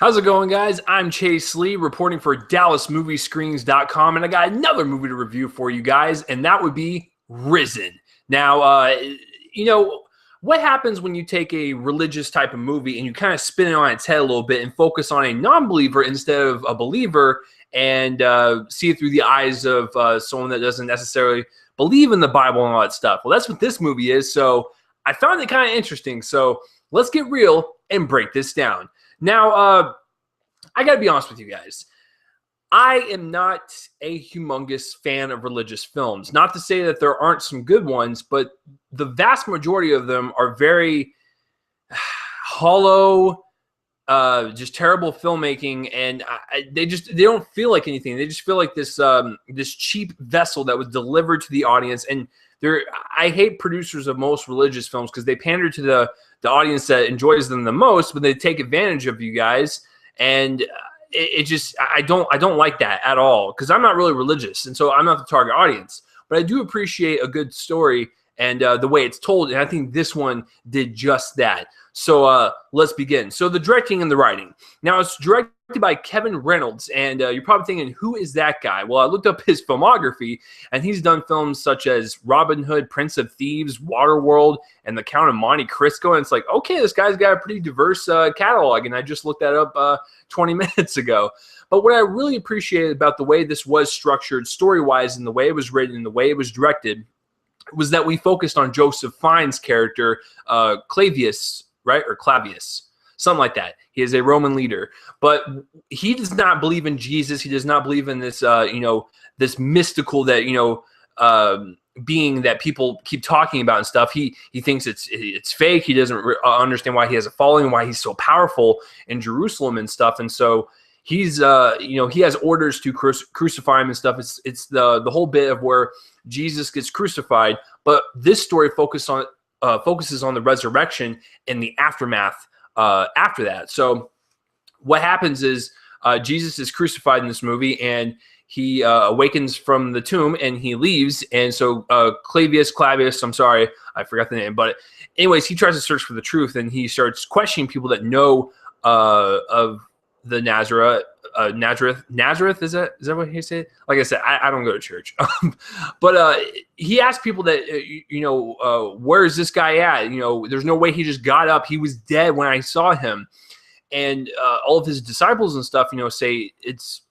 How's it going, guys? I'm Chase Lee, reporting for DallasMoviescreens.com, and I got another movie to review for you guys, and that would be Risen. Now, you know, what happens when you take a religious type of movie and you kind of spin it on its head a little bit and focus on a non-believer instead of a believer and see it through the eyes of someone that doesn't necessarily believe in the Bible and all that stuff? Well, that's what this movie is, so I found it kind of interesting. So let's get real and break this down. Now, I got to be honest with you guys. I am not a humongous fan of religious films. Not to say that there aren't some good ones, but the vast majority of them are very hollow, just terrible filmmaking, and they don't feel like anything. They just feel like this cheap vessel that was delivered to the audience. And I hate producers of most religious films because they pander to the audience that enjoys them the most, but they take advantage of you guys. And I don't like that at all, because I'm not really religious, and so I'm not the target audience. But I do appreciate a good story and the way it's told, and I think this one did just that. So let's begin. So the directing and the writing. Now, it's directed by Kevin Reynolds, and you're probably thinking, who is that guy? Well, I looked up his filmography, and he's done films such as Robin Hood, Prince of Thieves, Waterworld, and The Count of Monte Cristo. And it's like, okay, this guy's got a pretty diverse catalog, and I just looked that up 20 minutes ago. But what I really appreciated about the way this was structured story-wise and the way it was written and the way it was directed was that we focused on Joseph Fiennes' character, Clavius, right? Or Clavius. Something like that. He is a Roman leader, but he does not believe in Jesus. He does not believe in this, this mystical being that people keep talking about and stuff. He thinks it's fake. He doesn't understand why he has a following, why he's so powerful in Jerusalem and stuff. And so he's, he has orders to crucify him and stuff. It's the whole bit of where Jesus gets crucified, but this story focuses on the resurrection and the aftermath after that. So what happens is Jesus is crucified in this movie, and he awakens from the tomb and he leaves. And so Clavius, I'm sorry, I forgot the name, but anyways, he tries to search for the truth, and he starts questioning people that know of the Nazareth. Is that what he said? Like I said, I don't go to church, but he asked people that where is this guy at? There's no way he just got up. He was dead when I saw him. And all of his disciples and stuff, say it's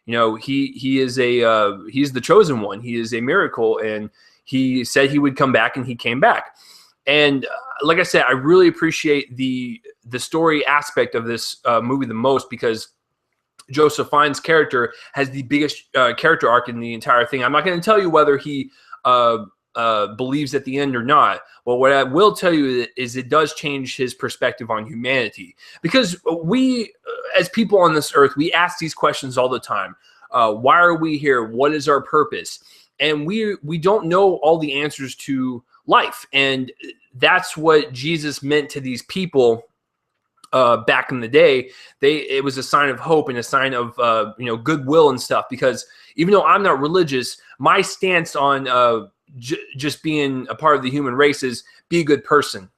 he's the chosen one. He is a miracle, and he said he would come back, and he came back. And like I said, I really appreciate the story aspect of this movie the most, because Joseph Fiennes' character has the biggest character arc in the entire thing. I'm not going to tell you whether he believes at the end or not. But what I will tell you is it does change his perspective on humanity. Because we, as people on this earth, we ask these questions all the time. Why are we here? What is our purpose? And we don't know all the answers to life. And that's what Jesus meant to these people back in the day. It was a sign of hope and a sign of goodwill and stuff. Because even though I'm not religious, my stance on just being a part of the human race is be a good person.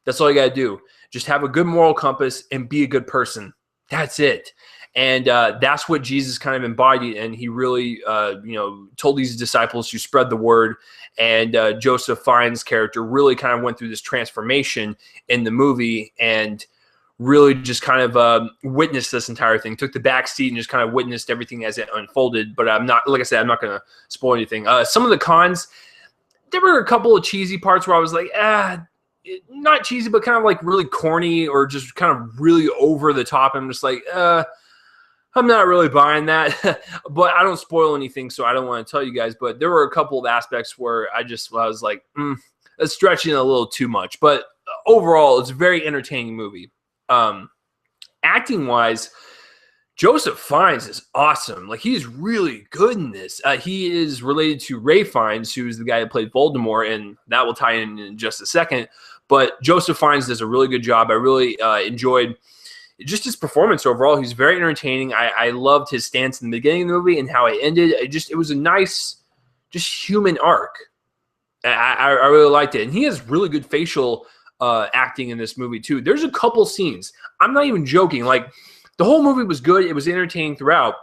That's all you got to do. Just have a good moral compass and be a good person. That's it. And that's what Jesus kind of embodied. And he really, told these disciples to spread the word. And Joseph Fiennes' character really kind of went through this transformation in the movie, and really just kind of witnessed this entire thing, took the back seat and just kind of witnessed everything as it unfolded. But I'm not going to spoil anything. Some of the cons, there were a couple of cheesy parts where I was like, not cheesy, but kind of like really corny or just kind of really over the top. I'm just like, I'm not really buying that. But I don't spoil anything, so I don't want to tell you guys. But there were a couple of aspects where I was like, that's stretching a little too much. But overall, it's a very entertaining movie. Acting wise, Joseph Fiennes is awesome. Like, he's really good in this. He is related to Ray Fiennes, who's the guy who played Voldemort, and that will tie in just a second. But Joseph Fiennes does a really good job. I really enjoyed just his performance overall. He's very entertaining. I loved his stance in the beginning of the movie and how it ended. It was a nice, just human arc. I really liked it. And he has really good facial acting in this movie too. There's a couple scenes, I'm not even joking, like The whole movie was good. It was entertaining throughout.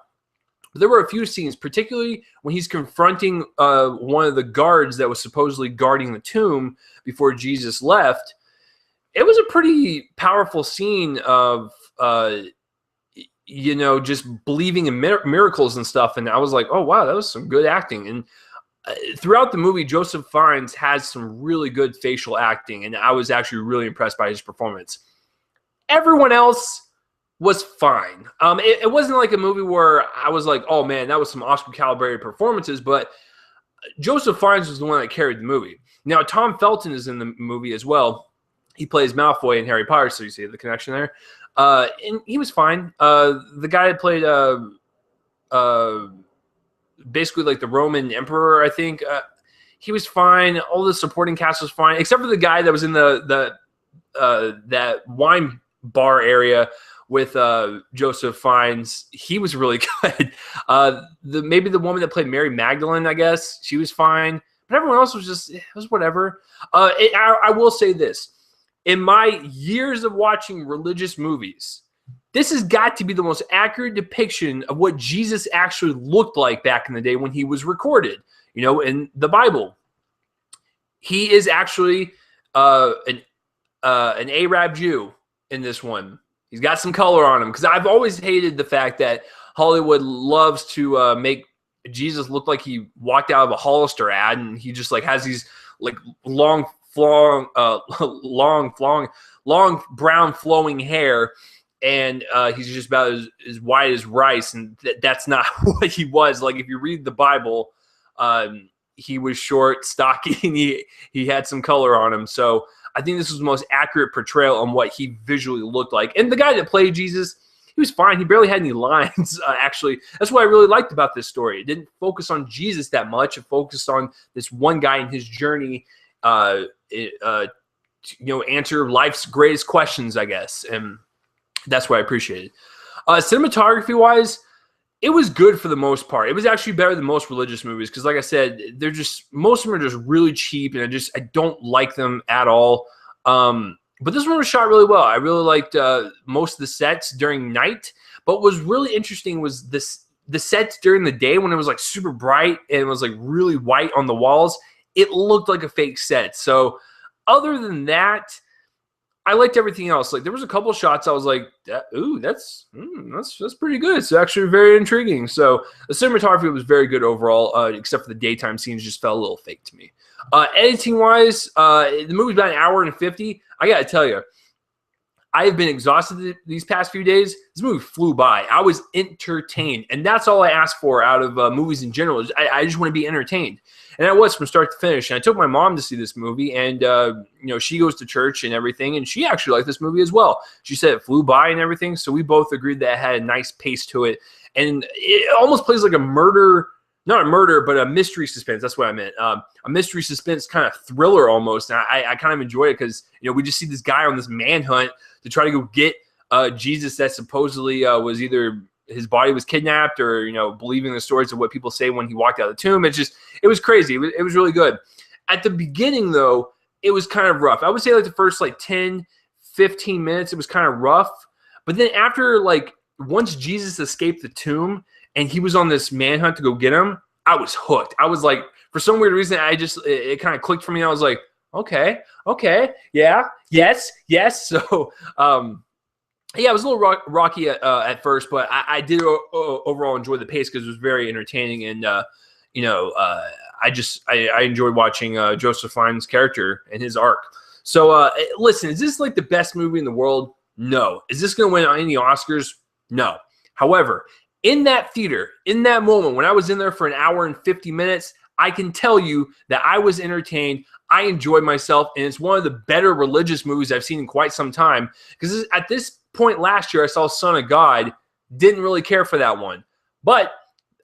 But there were a few scenes, particularly when he's confronting one of the guards that was supposedly guarding the tomb before Jesus left. It was a pretty powerful scene of, just believing in miracles and stuff. And I was like, oh, wow, that was some good acting. And throughout the movie, Joseph Fiennes has some really good facial acting. And I was actually really impressed by his performance. Everyone else was fine. It wasn't like a movie where I was like, oh, man, that was some Oscar-calibrated performances. But Joseph Fiennes was the one that carried the movie. Now, Tom Felton is in the movie as well. He plays Malfoy in Harry Potter, so you see the connection there. And he was fine. The guy that played basically like the Roman emperor, I think, he was fine. All the supporting cast was fine, except for the guy that was in that wine bar area with Joseph Fiennes. He was really good. Maybe the woman that played Mary Magdalene, I guess, she was fine. But everyone else was just, it was whatever. I will say this. In my years of watching religious movies, this has got to be the most accurate depiction of what Jesus actually looked like back in the day when he was recorded, in the Bible. He is actually an Arab Jew in this one. He's got some color on him, because I've always hated the fact that Hollywood loves to make Jesus look like he walked out of a Hollister ad, and he just like has these like long brown flowing hair, and he's just about as white as rice, and that's not what he was. Like, if you read the Bible, he was short, stocky, and he had some color on him. So I think this was the most accurate portrayal on what he visually looked like. And the guy that played Jesus, he was fine. He barely had any lines, actually. That's what I really liked about this story. It didn't focus on Jesus that much. It focused on this one guy and his journey, answer life's greatest questions, I guess. And that's what I appreciated. Cinematography-wise, it was good for the most part. It was actually better than most religious movies, because, like I said, most of them are just really cheap, and I don't like them at all. But this one was shot really well. I really liked most of the sets during night. But what was really interesting was the sets during the day, when it was like super bright and it was like really white on the walls. It looked like a fake set. So other than that, I liked everything else. Like, there was a couple shots I was like, ooh, that's pretty good. It's actually very intriguing. So the cinematography was very good overall, except for the daytime scenes just felt a little fake to me. Editing-wise, the movie's about an hour and 50. I got to tell you, I've been exhausted these past few days. This movie flew by. I was entertained, and that's all I ask for out of movies in general. I just want to be entertained. And I was from start to finish. And I took my mom to see this movie, and she goes to church and everything, and she actually liked this movie as well. She said it flew by and everything, so we both agreed that it had a nice pace to it. And it almost plays like a murder, not a murder, but a mystery suspense. That's what I meant. A mystery suspense kind of thriller almost. And I kind of enjoy it because, we just see this guy on this manhunt to try to go get Jesus that supposedly was either his body was kidnapped or, believing the stories of what people say when he walked out of the tomb. It was crazy. It was really good. At the beginning, though, it was kind of rough. I would say like the first 10, 15 minutes, it was kind of rough. But then after once Jesus escaped the tomb and he was on this manhunt to go get him, I was hooked. I was like, for some weird reason, it kind of clicked for me. I was like, okay, yeah, yes. So, yeah, it was a little rocky at first, but I did overall enjoy the pace because it was very entertaining, and I enjoyed watching Joseph Fiennes' character and his arc. So, listen, is this like the best movie in the world? No. Is this going to win any Oscars? No. However, in that theater, in that moment, when I was in there for an hour and 50 minutes, I can tell you that I was entertained. I enjoyed myself, and it's one of the better religious movies I've seen in quite some time. Because at this point last year, I saw Son of God. Didn't really care for that one. But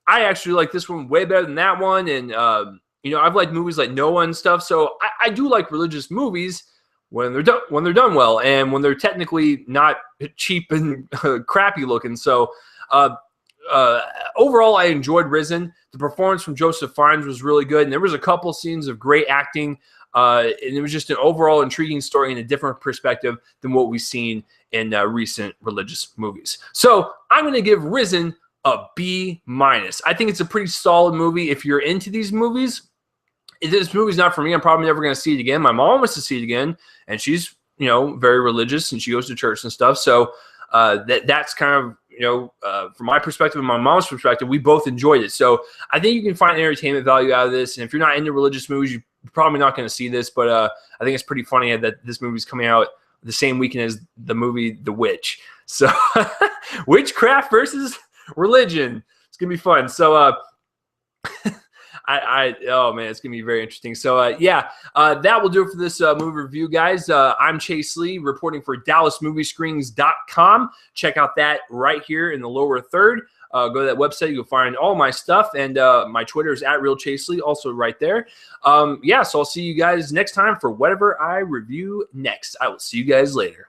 I actually like this one way better than that one. And, I've liked movies like Noah and stuff. So I do like religious movies when they're done well, and when they're technically not cheap and crappy looking. So overall, I enjoyed Risen. The performance from Joseph Fiennes was really good, and there was a couple scenes of great acting, and it was just an overall intriguing story in a different perspective than what we've seen in recent religious movies. So I'm going to give Risen a B-. I think it's a pretty solid movie. If you're into these movies, if this movie's not for me, I'm probably never going to see it again. My mom wants to see it again, and she's, you know, very religious, and she goes to church and stuff. So that's kind of, you know, from my perspective and my mom's perspective, we both enjoyed it. So I think you can find entertainment value out of this. And if you're not into religious movies, you're probably not going to see this. But I think it's pretty funny that this movie's coming out the same weekend as the movie The Witch. So witchcraft versus religion. It's going to be fun. So oh man, it's gonna be very interesting. So yeah, that will do it for this movie review, guys. I'm Chase Lee, reporting for DallasMovieScreenings.com. Check out that right here in the lower third. Go to that website, you'll find all my stuff, and my Twitter is @RealChaseLee, also right there. Yeah, so I'll see you guys next time for whatever I review next. I will see you guys later.